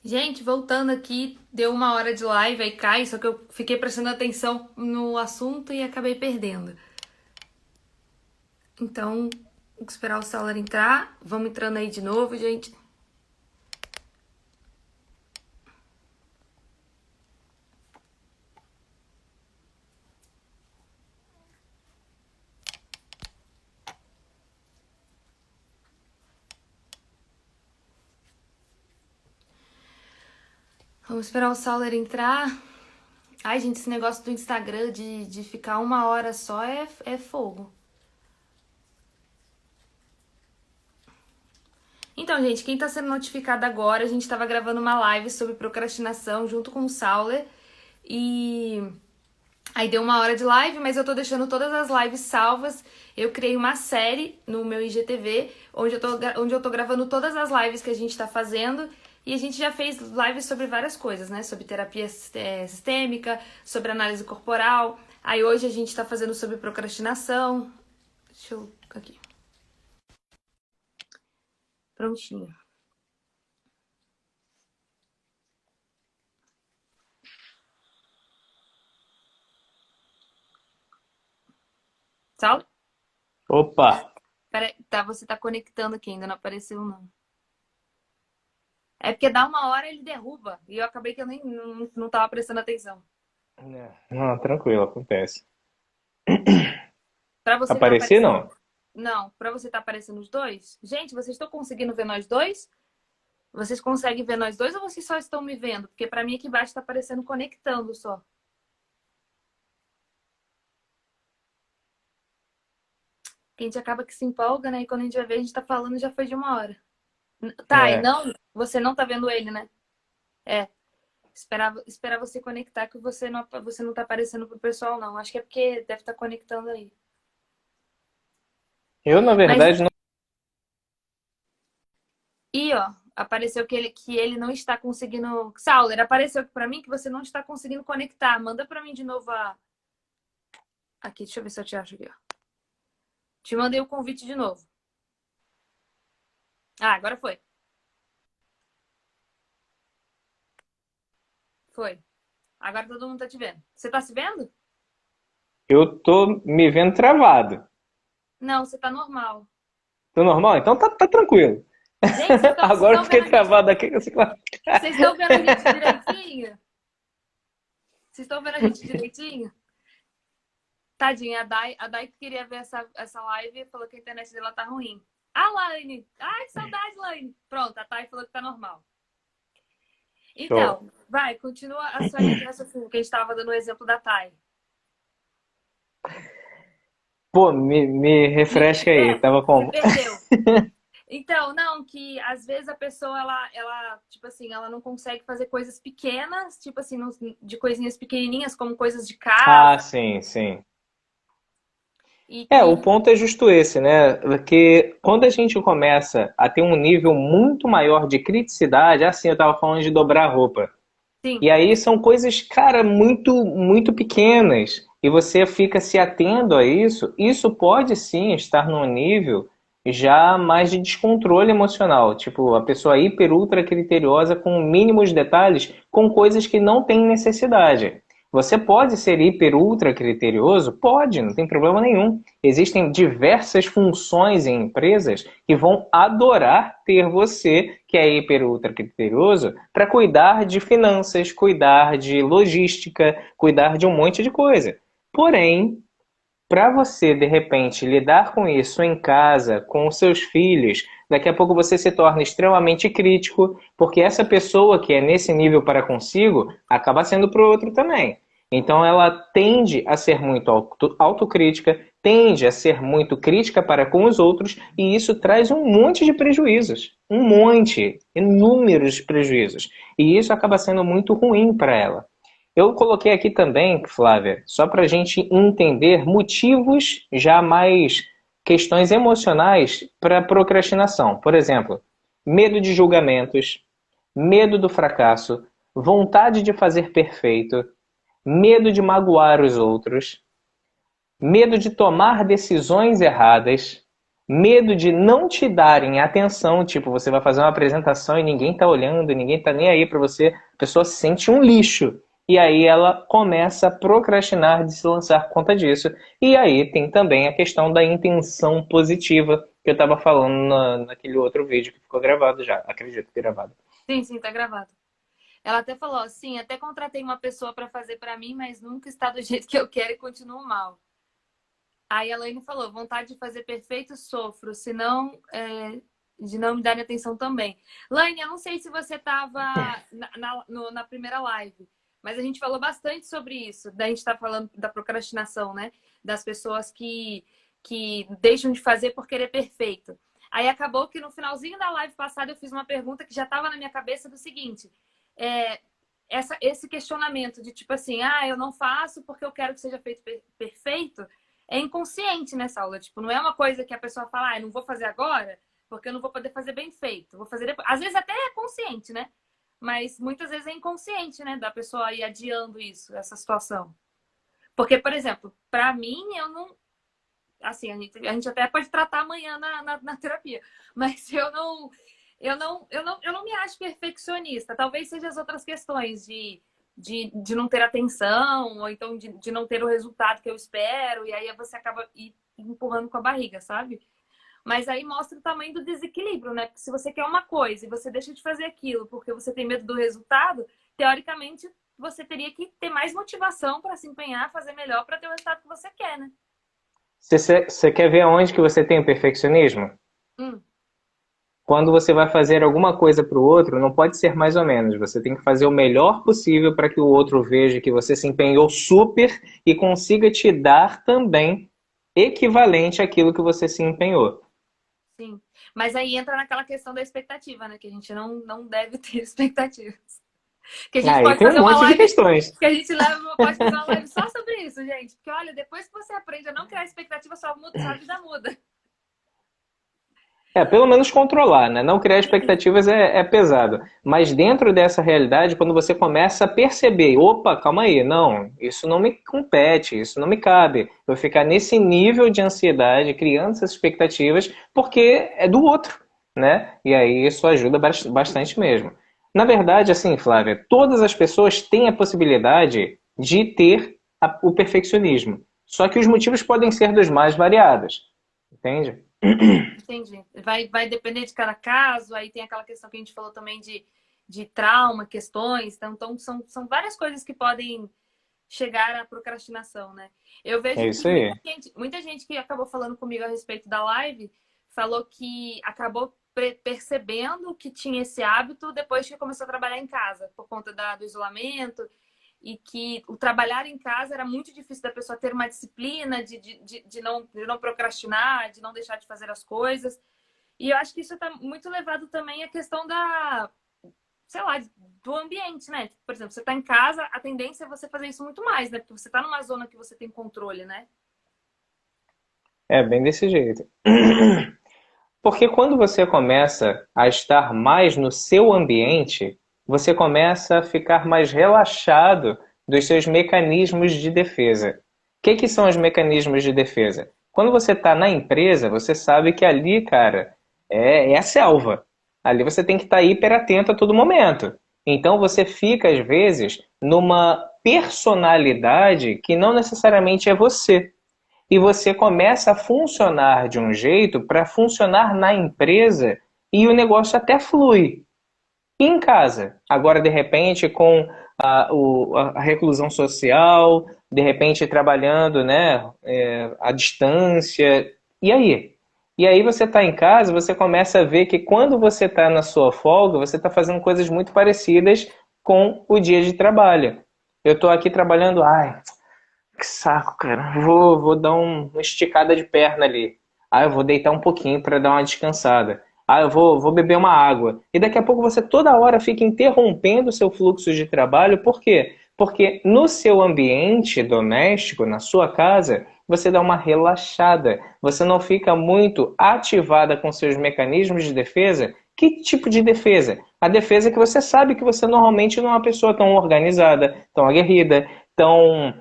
Gente, voltando aqui, deu uma hora de live, aí cai, só que eu fiquei prestando atenção no assunto e acabei perdendo. Então, vou esperar o Sauler entrar. Vamos entrando aí de novo, gente. Vamos esperar o Sauler entrar. Ai, gente, esse negócio do Instagram de ficar uma hora só é fogo. Então, gente, quem tá sendo notificado agora, a gente tava gravando uma live sobre procrastinação junto com o Sauler. E aí deu uma hora de live, mas eu tô deixando todas as lives salvas. Eu criei uma série no meu IGTV, onde eu tô gravando todas as lives que a gente tá fazendo. E a gente já fez lives sobre várias coisas, né? Sobre terapia sistêmica, sobre análise corporal. Aí hoje a gente tá fazendo sobre procrastinação. Deixa eu... aqui. Prontinho. Saulo? Opa! Pera, tá, você tá conectando aqui, ainda não apareceu não. É porque dá uma hora ele derruba. E eu acabei que eu nem não tava prestando atenção. Não, tranquilo, acontece. Pra você tá Aparecer aparecendo. não. Não, pra você tá aparecendo os dois? Gente, vocês estão conseguindo ver nós dois? Vocês conseguem ver nós dois ou vocês só estão me vendo? Porque pra mim aqui embaixo tá aparecendo conectando só. Que a gente acaba que se empolga, né? E quando a gente vai ver, a gente tá falando já foi de uma hora. Tá, e É, não, você não tá vendo ele, né? É. Esperar você conectar que você não tá aparecendo pro pessoal, não. Acho que é porque deve estar conectando aí. eu, na Mas verdade, não. e ó, apareceu que ele não está conseguindo. Sauler, apareceu aqui pra mim que você não está conseguindo conectar. Manda pra mim de novo a. Aqui, deixa eu ver se eu te acho aqui, ó. Te mandei o convite de novo. Ah, agora foi. Foi. Agora todo mundo tá te vendo. Você tá se vendo? Eu tô me vendo travado. Não, você tá normal. Tô normal? Então tá tranquilo. Gente, vocês Agora eu estão fiquei vendo a gente. travado aqui. Assim, Vocês estão vendo a gente direitinho? Vocês estão vendo a gente direitinho? Tadinha, a Dai que queria ver essa live e falou que a internet dela tá ruim. Ah, Laine! Ai, que saudade, Laine! Pronto, a Thay falou que tá normal. show. Então, vai, continua a sua linha de raciocínio, que a gente estava dando o exemplo da Thay. Pô, me refresca aí. Tava Se como? perdeu. Então, não, que às vezes a pessoa, tipo assim, ela não consegue fazer coisas pequenas, tipo assim, de coisinhas pequenininhas, como coisas de Ah, casa, sim, sim. e É, o que, ponto é justo esse, né? Porque quando a gente começa a ter um nível muito maior de criticidade, assim, eu tava falando de dobrar a roupa. sim, E aí são coisas, cara, muito pequenas. E você fica se atendo a isso. Isso pode sim estar num nível já mais de descontrole emocional. Tipo, a pessoa hiper ultra criteriosa com mínimos detalhes, com coisas que não tem necessidade. Você pode ser hiper ultra criterioso? Pode, não tem problema nenhum. Existem diversas funções em empresas que vão adorar ter você, que é hiper ultra criterioso, para cuidar de finanças, cuidar de logística, cuidar de um monte de coisa. Porém, para você, de repente, lidar com isso em casa, com os seus filhos, daqui a pouco você se torna extremamente crítico, porque essa pessoa que é nesse nível para consigo acaba sendo para o outro também. Então ela tende a ser muito autocrítica, tende a ser muito crítica para com os outros, e isso traz um monte de prejuízos. Um monte, inúmeros prejuízos. E isso acaba sendo muito ruim para ela. Eu coloquei aqui também, Flávia, só para a gente entender motivos já mais questões emocionais para procrastinação. Por exemplo, medo de julgamentos, medo do fracasso, vontade de fazer perfeito, medo de magoar os outros, medo de tomar decisões erradas, Medo de não te darem atenção, tipo, você vai fazer uma apresentação e ninguém tá olhando, ninguém tá nem aí para você, a pessoa se sente um lixo. E aí ela começa a procrastinar de se lançar por conta disso. E aí tem também a questão da intenção positiva, que eu estava falando naquele outro vídeo que ficou gravado já, acredito que gravado. Sim, sim, tá gravado. Ela até falou assim, até contratei uma pessoa para fazer para mim, mas nunca está do jeito que eu quero e continuo mal. Aí a Elaine falou, vontade de fazer perfeito, sofro, senão de não me dar atenção também. Laine, eu não sei se você estava na primeira live, mas a gente falou bastante sobre isso. Daí a gente está falando da procrastinação, né? Das pessoas que deixam de fazer por querer perfeito. Aí acabou que no finalzinho da live passada eu fiz uma pergunta que já estava na minha cabeça do seguinte, esse questionamento de tipo assim, eu não faço porque eu quero que seja feito perfeito, é inconsciente nessa aula. Tipo, não é uma coisa que a pessoa fala, eu não vou fazer agora porque eu não vou poder fazer bem feito. Vou fazer depois. Às vezes até é consciente, né? Mas muitas vezes é inconsciente, né? Da pessoa ir adiando isso, essa situação. Porque, por exemplo, pra mim, eu não... Assim, a gente até pode tratar amanhã na terapia. Mas eu não me acho perfeccionista. Talvez seja as outras questões de não ter atenção, ou então de não ter o resultado que eu espero, e aí você acaba empurrando com a barriga, sabe? Mas aí mostra o tamanho do desequilíbrio, né? Porque se você quer uma coisa e você deixa de fazer aquilo porque você tem medo do resultado, teoricamente você teria que ter mais motivação para se empenhar, fazer melhor para ter o resultado que você quer, né? Você quer ver onde que você tem o perfeccionismo? Hum, Quando você vai fazer alguma coisa para o outro, não pode ser mais ou menos. Você tem que fazer o melhor possível para que o outro veja que você se empenhou super e consiga te dar também equivalente àquilo que você se empenhou. sim. Mas aí entra naquela questão da expectativa, né? Que a gente não deve ter expectativas. Que a gente Aí pode tem um fazer uma monte de live, questões. que a gente pode fazer uma live só sobre isso, gente. Porque olha, depois que você aprende a não criar expectativa, sua vida muda. Pelo menos controlar, né? Não criar expectativas é pesado. Mas dentro dessa realidade, quando você começa a perceber, opa, calma aí, não, isso não me compete, isso não me cabe. Eu vou ficar nesse nível de ansiedade, criando essas expectativas, porque é do outro, né? E aí isso ajuda bastante mesmo. Na verdade, assim, Flávia, todas as pessoas têm a possibilidade de ter o perfeccionismo. Só que os motivos podem ser dos mais variados, entende? Entendi. Vai depender de cada caso, aí tem aquela questão que a gente falou também de trauma, questões. Então são várias coisas que podem chegar à procrastinação, né? Eu É vejo que isso aí. muita gente que acabou falando comigo a respeito da live falou que acabou percebendo que tinha esse hábito depois que começou a trabalhar em casa, por conta do isolamento, e que o trabalhar em casa era muito difícil da pessoa ter uma disciplina de não procrastinar, de não deixar de fazer as coisas. E eu acho que isso está muito levado também à questão sei lá, do ambiente, né? Por exemplo, você está em casa, a tendência é você fazer isso muito mais, né? Porque você está numa zona que você tem controle, né? É bem desse jeito. Porque quando você começa a estar mais no seu ambiente, você começa a ficar mais relaxado dos seus mecanismos de defesa. O que são os mecanismos de defesa? Quando você está na empresa, você sabe que ali, cara, é a selva. Ali você tem que estar hiper atento a todo momento. Então você fica, às vezes, numa personalidade que não necessariamente é você. E você começa a funcionar de um jeito para funcionar na empresa e o negócio até flui. E em casa, agora de repente com a reclusão social, de repente trabalhando, né, à distância, e aí? E aí você está em casa, você começa a ver que quando você está na sua folga, você está fazendo coisas muito parecidas com o dia de trabalho. Eu estou aqui trabalhando, ai, que saco, cara. Vou dar uma esticada de perna ali. Eu vou deitar um pouquinho para dar uma descansada. Eu vou beber uma água. E daqui a pouco você toda hora fica interrompendo o seu fluxo de trabalho. Por quê? Porque no seu ambiente doméstico, na sua casa, você dá uma relaxada. Você não fica muito ativada com seus mecanismos de defesa. Que tipo de defesa? A defesa que você sabe que você normalmente não é uma pessoa tão organizada, tão aguerrida, tão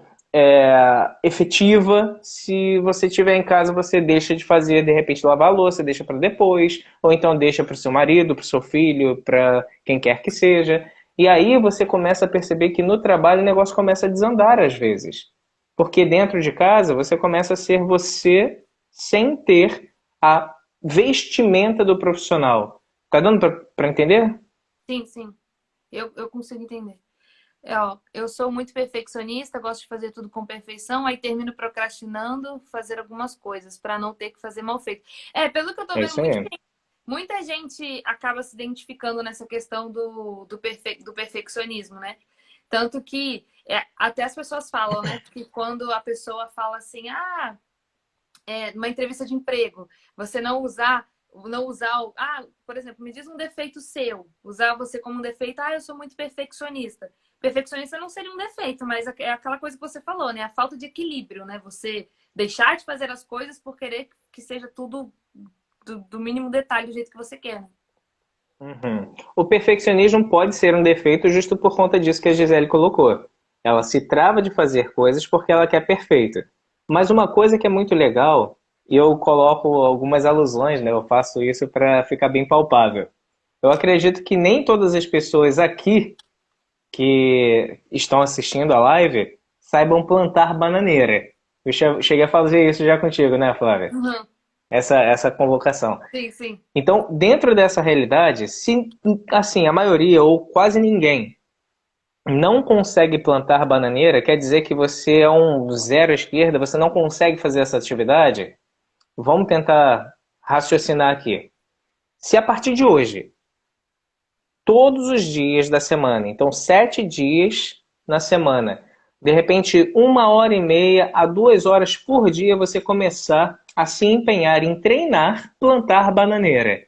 efetiva. Se você estiver em casa, você deixa de fazer, de repente, lavar a louça, deixa para depois, ou então deixa para o seu marido, para o seu filho, para quem quer que seja. E aí você começa a perceber que no trabalho o negócio começa a desandar às vezes. Porque dentro de casa você começa a ser você sem ter a vestimenta do profissional. Tá dando para entender? Sim, sim. Eu consigo entender. Ó, eu sou muito perfeccionista, gosto de fazer tudo com perfeição, aí termino procrastinando fazer algumas coisas para não ter que fazer mal feito. Pelo que eu tô É vendo, isso aí. muita gente acaba se identificando nessa questão do perfeccionismo, né? Tanto que até as pessoas falam, né? Que quando a pessoa fala assim, numa entrevista de emprego, você por exemplo, me diz um defeito seu, usar você como um defeito, eu sou muito perfeccionista. Perfeccionista não seria um defeito, mas é aquela coisa que você falou, né? A falta de equilíbrio, né? Você deixar de fazer as coisas por querer que seja tudo do mínimo detalhe do jeito que você quer, né? Uhum. O perfeccionismo pode ser um defeito justo por conta disso que a Gisele colocou. Ela se trava de fazer coisas porque ela quer perfeito. Mas uma coisa que é muito legal, e eu coloco algumas alusões, né? Eu faço isso para ficar bem palpável. Eu acredito que nem todas as pessoas aqui que estão assistindo a live saibam plantar bananeira. Eu cheguei a fazer isso já contigo, né, Flávia? Uhum. Essa convocação. Sim, sim. Então, dentro dessa realidade, se assim, a maioria ou quase ninguém não consegue plantar bananeira, quer dizer que você é um zero à esquerda, você não consegue fazer essa atividade? Vamos tentar raciocinar aqui. Se a partir de hoje, todos os dias da semana, então 7 dias na semana, de repente 1 hora e meia a 2 horas por dia você começar a se empenhar em treinar plantar bananeira.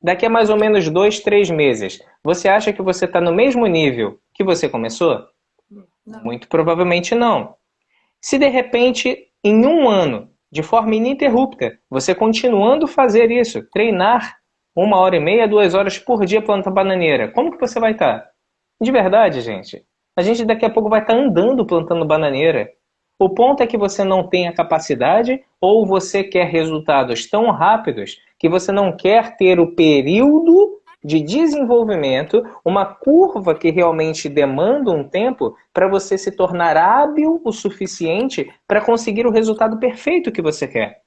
Daqui a mais ou menos 2, 3 meses, você acha que você está no mesmo nível que você começou? Não. Muito provavelmente não. Se de repente, em um ano, de forma ininterrupta, você continuando a fazer isso, treinar 1 hora e meia, 2 horas por dia planta bananeira, como que você vai estar? De verdade, gente. A gente daqui a pouco vai estar andando plantando bananeira. O ponto é que você não tem a capacidade ou você quer resultados tão rápidos que você não quer ter o período de desenvolvimento, uma curva que realmente demanda um tempo para você se tornar hábil o suficiente para conseguir o resultado perfeito que você quer.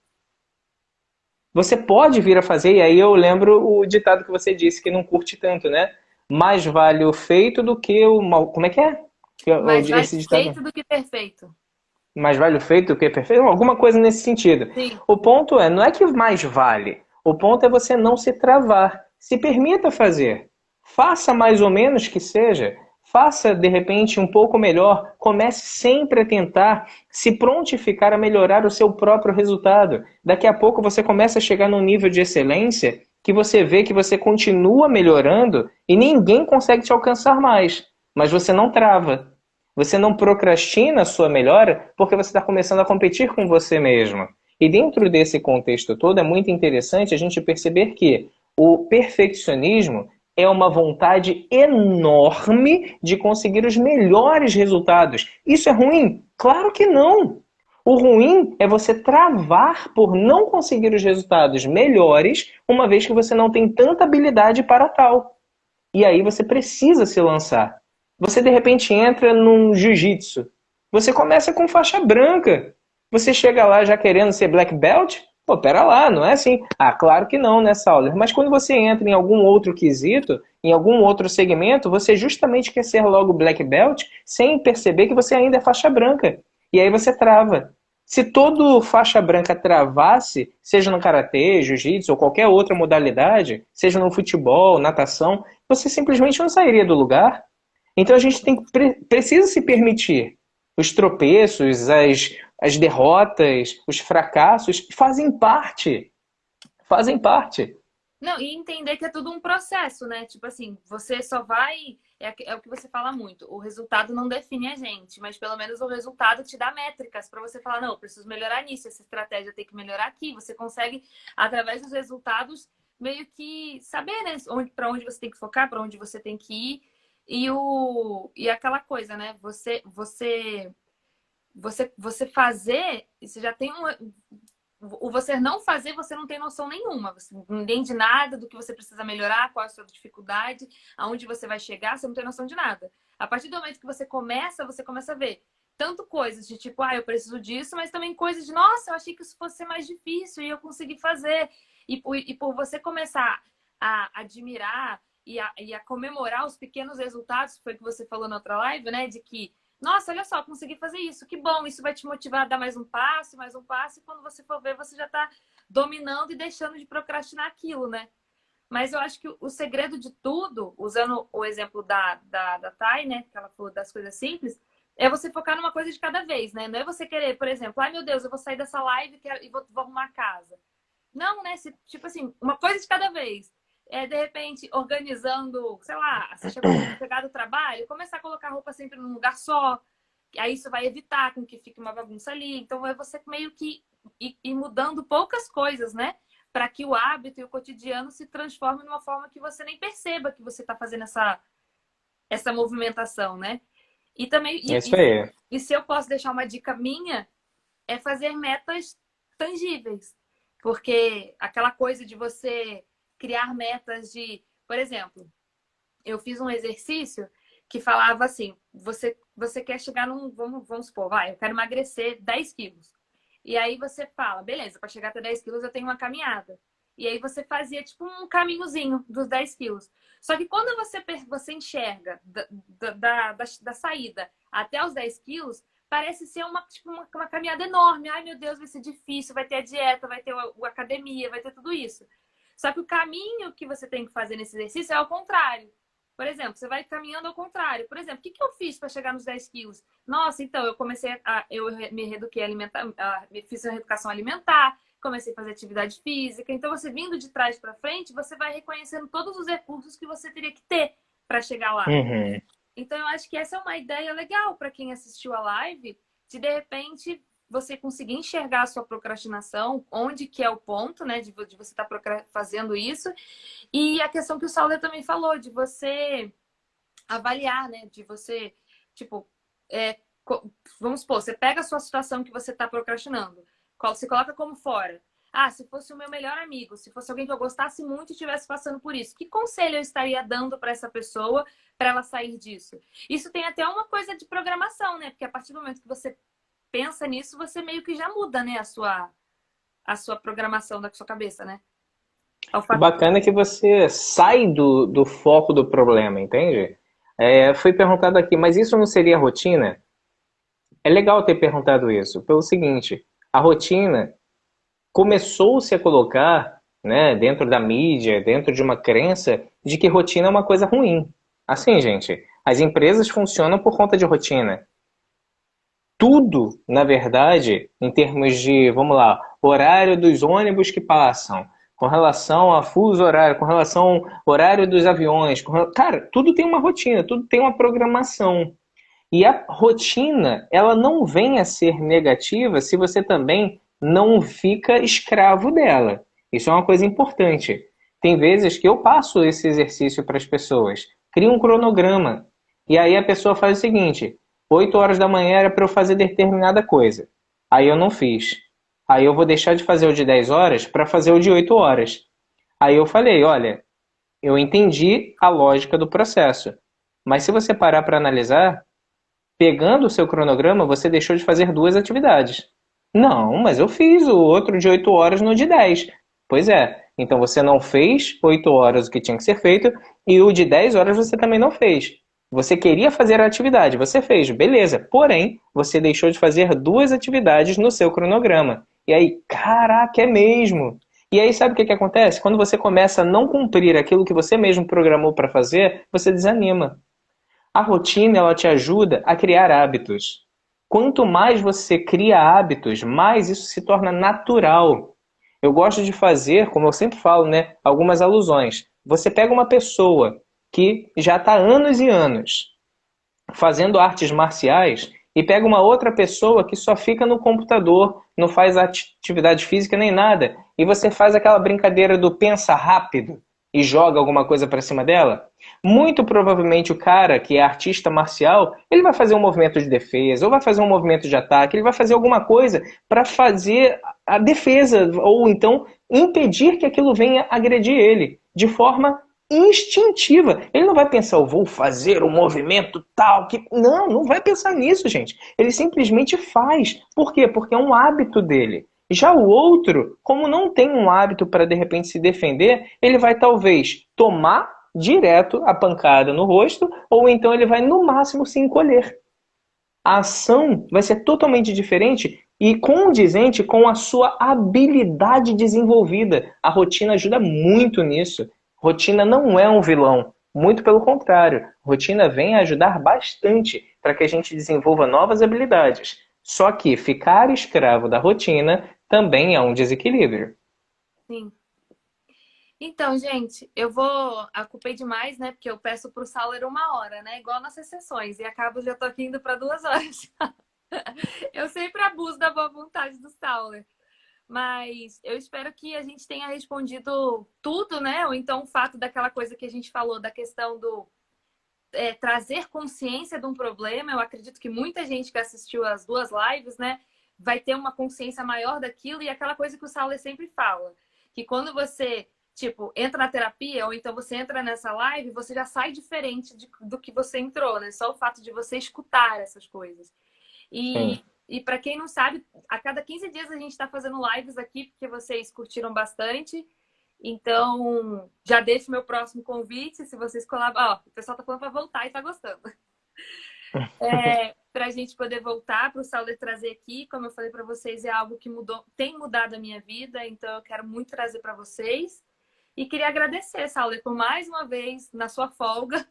Você pode vir a fazer, e aí eu lembro o ditado que você disse que não curte tanto, né? Mais vale o feito do que o mal. Como é que é? Mais vale Esse ditado. feito do que perfeito. Mais vale o feito do que perfeito? Alguma coisa nesse sentido. Sim. O ponto é, não é que mais vale. O ponto é você não se travar. Se permita fazer. Faça mais ou menos que seja. Faça, de repente, um pouco melhor. Comece sempre a tentar se prontificar a melhorar o seu próprio resultado. Daqui a pouco você começa a chegar num nível de excelência que você vê que você continua melhorando e ninguém consegue te alcançar mais. Mas você não trava. Você não procrastina a sua melhora porque você está começando a competir com você mesmo. E dentro desse contexto todo, é muito interessante a gente perceber que o perfeccionismo é uma vontade enorme de conseguir os melhores resultados. Isso é ruim? Claro que não! O ruim é você travar por não conseguir os resultados melhores, uma vez que você não tem tanta habilidade para tal. E aí você precisa se lançar. Você de repente entra num jiu-jitsu. Você começa com faixa branca. Você chega lá já querendo ser black belt? Pô, pera lá, não é assim? Ah, claro que não, né, Sauler? Mas quando você entra em algum outro quesito, em algum outro segmento, você justamente quer ser logo black belt sem perceber que você ainda é faixa branca. E aí você trava. Se todo faixa branca travasse, seja no karatê, jiu-jitsu ou qualquer outra modalidade, seja no futebol, natação, você simplesmente não sairia do lugar. Então a gente precisa se permitir. Os tropeços, as derrotas, os fracassos fazem parte. Fazem parte. Não, e entender que é tudo um processo, né? Tipo assim, você só vai. É o que você fala muito. O resultado não define a gente, mas pelo menos o resultado te dá métricas para você falar: não, eu preciso melhorar nisso, essa estratégia tem que melhorar aqui. Você consegue, através dos resultados, meio que saber, né? Para onde você tem que focar, para onde você tem que ir. E aquela coisa, né? você fazer, você já tem o você não fazer, você não tem noção nenhuma. Você não entende nada do que você precisa melhorar, qual é a sua dificuldade, aonde você vai chegar, você não tem noção de nada. A partir do momento que você começa a ver tanto coisas de tipo, eu preciso disso, mas também coisas de, nossa, eu achei que isso fosse ser mais difícil e eu consegui fazer. E por você começar a admirar e a comemorar os pequenos resultados, que foi o que você falou na outra live, né? De que, nossa, olha só, consegui fazer isso, que bom, isso vai te motivar a dar mais um passo, e quando você for ver, você já está dominando e deixando de procrastinar aquilo, né? Mas eu acho que o segredo de tudo, usando o exemplo da Thay, né? Que ela falou das coisas simples, é você focar numa coisa de cada vez, né? Não é você querer, por exemplo, meu Deus, eu vou sair dessa live e vou arrumar a casa. Não, né? Tipo assim, uma coisa de cada vez. De repente, organizando, sei lá, você chegar do trabalho, começar a colocar a roupa sempre num lugar só. Aí isso vai evitar com que fique uma bagunça ali. Então, é você meio que ir mudando poucas coisas, né? Para que o hábito e o cotidiano se transformem numa forma que você nem perceba que você está fazendo essa movimentação, né? E também, É isso aí. e se eu posso deixar uma dica minha, é fazer metas tangíveis. Porque aquela coisa de você criar metas de... Por exemplo, eu fiz um exercício que falava assim, você quer chegar num... Vamos supor, eu quero emagrecer 10 quilos. E aí você fala, beleza, para chegar até 10 quilos eu tenho uma caminhada. E aí você fazia tipo um caminhozinho dos 10 quilos. Só que quando você enxerga da saída até os 10 quilos, parece ser uma caminhada enorme. Ai, meu Deus, vai ser difícil, vai ter a dieta, vai ter a academia, vai ter tudo isso. Só que o caminho que você tem que fazer nesse exercício é ao contrário. Por exemplo, você vai caminhando ao contrário. Por exemplo, o que eu fiz para chegar nos 10 quilos? Nossa, então, eu me reeduquei alimentar, fiz uma reeducação alimentar, comecei a fazer atividade física. Então, você vindo de trás para frente, você vai reconhecendo todos os recursos que você teria que ter para chegar lá. Uhum. Então, eu acho que essa é uma ideia legal para quem assistiu a live, de repente você conseguir enxergar a sua procrastinação, onde que é o ponto, né, de você estar fazendo isso. E a questão que o Sauler também falou, de você avaliar, né, de você, tipo, vamos supor, você pega a sua situação que você está procrastinando, você coloca como fora. Se fosse o meu melhor amigo, se fosse alguém que eu gostasse muito e estivesse passando por isso, que conselho eu estaria dando para essa pessoa para ela sair disso? Isso tem até uma coisa de programação, né? Porque a partir do momento que você pensa nisso, você meio que já muda, né, a sua programação da sua cabeça, né? O bacana é que você sai do foco do problema, entende? Foi perguntado aqui, mas isso não seria rotina? É legal ter perguntado isso, pelo seguinte, a rotina começou-se a colocar, né, dentro da mídia, dentro de uma crença de que rotina é uma coisa ruim. Assim, gente, as empresas funcionam por conta de rotina. Tudo, na verdade, em termos de, vamos lá, horário dos ônibus que passam, com relação a fuso horário, com relação ao horário dos aviões, cara, tudo tem uma rotina, tudo tem uma programação. E a rotina, ela não vem a ser negativa se você também não fica escravo dela. Isso é uma coisa importante. Tem vezes que eu passo esse exercício para as pessoas, crio um cronograma, e aí a pessoa faz o seguinte: 8 horas da manhã era para eu fazer determinada coisa. Aí eu não fiz. Aí eu vou deixar de fazer o de 10 horas para fazer o de 8 horas. Aí eu falei, olha, eu entendi a lógica do processo. Mas se você parar para analisar, pegando o seu cronograma, você deixou de fazer 2 atividades. Não, mas eu fiz o outro de 8 horas no de 10. Pois é, então você não fez 8 horas o que tinha que ser feito e o de 10 horas você também não fez. Você queria fazer a atividade, você fez, beleza. Porém, você deixou de fazer 2 atividades no seu cronograma. E aí, caraca, é mesmo. E aí, sabe o que acontece? Quando você começa a não cumprir aquilo que você mesmo programou para fazer, você desanima. A rotina, ela te ajuda a criar hábitos. Quanto mais você cria hábitos, mais isso se torna natural. Eu gosto de fazer, como eu sempre falo, né, algumas alusões. Você pega uma pessoa que já está anos e anos fazendo artes marciais e pega uma outra pessoa que só fica no computador, não faz atividade física nem nada, e você faz aquela brincadeira do pensa rápido. e joga alguma coisa para cima dela? Muito provavelmente o cara que é artista marcial, ele vai fazer um movimento de defesa, ou vai fazer um movimento de ataque, ele vai fazer alguma coisa para fazer a defesa, ou então impedir que aquilo venha agredir ele, de forma instintiva. Ele não vai pensar, eu vou fazer um movimento tal, que não, não vai pensar nisso, gente. Ele simplesmente faz. Por quê? Porque é um hábito dele. Já o outro, como não tem um hábito para de repente se defender, ele vai talvez tomar direto a pancada no rosto, ou então ele vai no máximo se encolher. A ação vai ser totalmente diferente e condizente com a sua habilidade desenvolvida. A rotina ajuda muito nisso. Rotina não é um vilão, muito pelo contrário. Rotina vem ajudar bastante para que a gente desenvolva novas habilidades. Só que ficar escravo da rotina também é um desequilíbrio. Sim. Então, gente, eu vou. Ocupei demais, né? Porque eu peço pro Sauler 1 hora, né? Igual nossas sessões. E acabo já tô aqui indo para 2 horas. Eu sempre abuso da boa vontade do Sauler. Mas eu espero que a gente tenha respondido tudo, né? Ou então o fato daquela coisa que a gente falou, da questão do trazer consciência de um problema. Eu acredito que muita gente que assistiu as 2 lives, né, vai ter uma consciência maior daquilo. E aquela coisa que o Sauler sempre fala, que quando você, tipo, entra na terapia, ou então você entra nessa live, você já sai diferente do que você entrou, né? Só o fato de você escutar essas coisas. Sim. E para quem não sabe, a cada 15 dias a gente está fazendo lives aqui, porque vocês curtiram bastante. Então, já deixo meu próximo convite, se vocês colaboram. Ó, o pessoal tá falando para voltar e tá gostando. Para a gente poder voltar, para o Sauler trazer aqui, como eu falei para vocês, é algo que mudou, tem mudado a minha vida, então eu quero muito trazer para vocês. E queria agradecer, Sauler, por mais uma vez, na sua folga,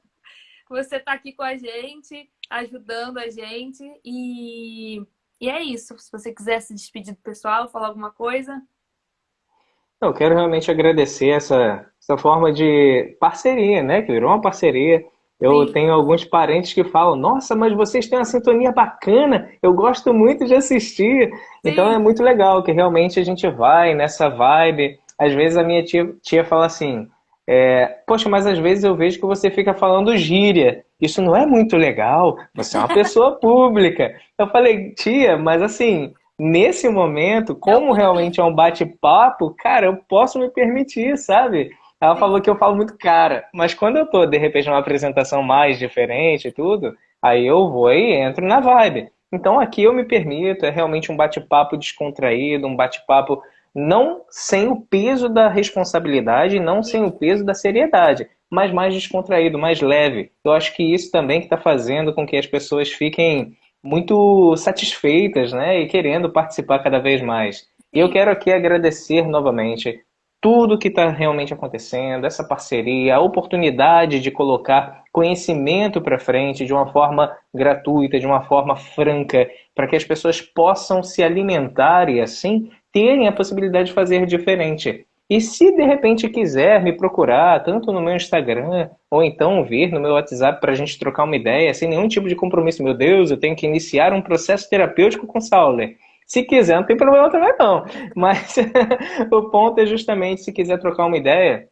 você tá aqui com a gente, ajudando a gente. E é isso. Se você quiser se despedir do pessoal, falar alguma coisa. Eu quero realmente agradecer essa forma de parceria, né? Que virou uma parceria. Eu Sim, tenho alguns parentes que falam: Nossa, mas vocês têm uma sintonia bacana, eu gosto muito de assistir. Então é sim. muito legal que realmente a gente vai nessa vibe. Às vezes a minha tia fala assim: Poxa, mas às vezes eu vejo que você fica falando gíria. Isso não é muito legal, você é uma pessoa pública. Eu falei, tia, mas assim. Nesse momento, É o como realmente é momento. um bate-papo, cara, eu posso me permitir, sabe? Ela falou que eu falo muito cara, mas quando eu tô, de repente, numa apresentação mais diferente e tudo, aí eu vou e entro na vibe. Então aqui eu me permito, é realmente um bate-papo descontraído, um bate-papo não sem o peso da responsabilidade, não sem o peso da seriedade, mas mais descontraído, mais leve. Eu acho que isso também que está fazendo com que as pessoas fiquem muito satisfeitas, né, e querendo participar cada vez mais. E eu Sim. quero aqui agradecer novamente tudo que está realmente acontecendo, essa parceria, a oportunidade de colocar conhecimento para frente de uma forma gratuita, de uma forma franca, para que as pessoas possam se alimentar e assim terem a possibilidade de fazer diferente. E se de repente quiser me procurar, tanto no meu Instagram, ou então vir no meu WhatsApp para a gente trocar uma ideia, sem nenhum tipo de compromisso, meu Deus, eu tenho que iniciar um processo terapêutico com o Sauler. Se quiser, não tem problema também não. Mas o ponto é justamente, se quiser trocar uma ideia,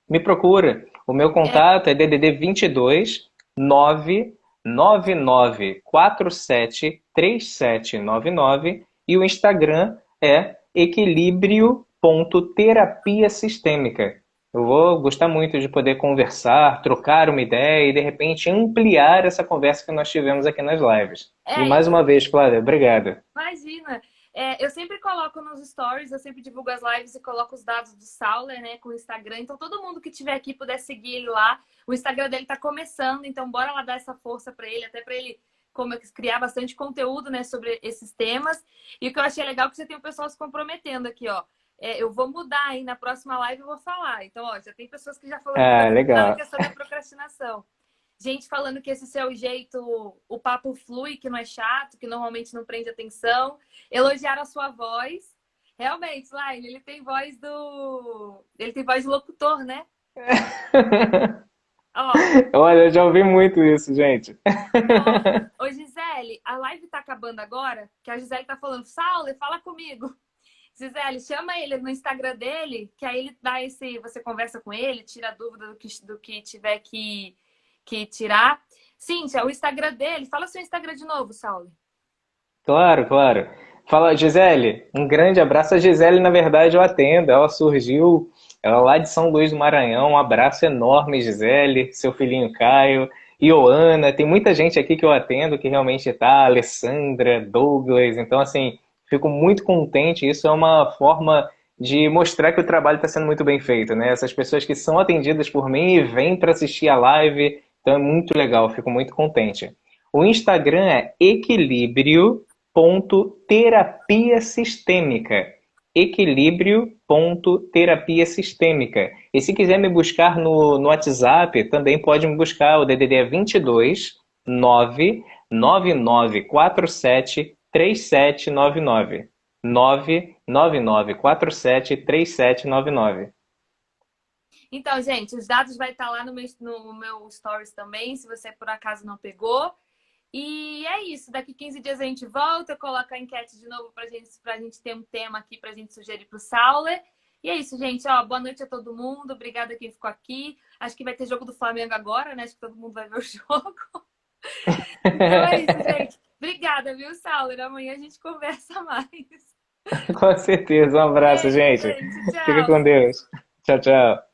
me procura. O meu É, contato é DDD 22 99947 3799 e o Instagram é equilíbrio.terapia sistêmica. Eu vou gostar muito de poder conversar, trocar uma ideia e de repente ampliar essa conversa que nós tivemos aqui nas lives. E eu mais uma vez, Flávia, obrigado. imagina. Eu sempre coloco nos stories, eu sempre divulgo as lives e coloco os dados do Sauler, né, com o Instagram. Então, todo mundo que tiver aqui puder seguir ele lá. O Instagram dele tá começando, então bora lá dar essa força para ele, até para ele criar bastante conteúdo, né, sobre esses temas. E o que eu achei legal é que você tem o pessoal se comprometendo aqui, ó. Eu vou mudar aí na próxima live, eu vou falar. Então, ó, já tem pessoas que já falaram que vai Ah, mudar, legal. que é sobre a procrastinação. Gente falando que esse seu jeito, o papo flui, que não é chato, que normalmente não prende atenção. Elogiaram a sua voz. Realmente, Laine, ele tem voz do. Ele tem voz de locutor, né? Ó, Olha, eu já ouvi muito isso, gente. nossa. Ô, Gisele, a live tá acabando agora, que a Gisele tá falando, Sauler, fala comigo. Gisele, chama ele no Instagram dele, que aí ele dá esse. Você conversa com ele, tira a dúvida do que tiver que tirar. Cíntia, o Instagram dele, fala seu Instagram de novo, Saulo. Claro, claro. Fala, Gisele, um grande abraço. A Gisele, na verdade, eu atendo. Ela surgiu, ela é lá de São Luís do Maranhão. Um abraço enorme, Gisele, seu filhinho Caio, Ioana. Tem muita gente aqui que eu atendo que realmente tá, Alessandra, Douglas. Então, assim, fico muito contente. Isso é uma forma de mostrar que o trabalho está sendo muito bem feito, né? Essas pessoas que são atendidas por mim e vêm para assistir a live. Então, é muito legal, fico muito contente. O Instagram é equilíbrio.terapia sistêmica. Equilíbrio.terapia sistêmica. E se quiser me buscar no WhatsApp, também pode me buscar. O DDD é 22 99947 3799. 999473799. Então, gente, os dados vai estar lá no meu stories também, se você por acaso não pegou. E é isso. Daqui 15 dias a gente volta, coloca a enquete de novo pra gente ter um tema aqui pra gente sugerir pro Sauler. E é isso, gente. Ó, boa noite a todo mundo. Obrigada a quem ficou aqui. Acho que vai ter jogo do Flamengo agora, né? Acho que todo mundo vai ver o jogo. Então é isso, gente. Obrigada, viu, Sauler? Amanhã a gente conversa mais. Com certeza. Um abraço, Beijo, gente. gente. Fica Tchau. com Deus. Tchau, tchau.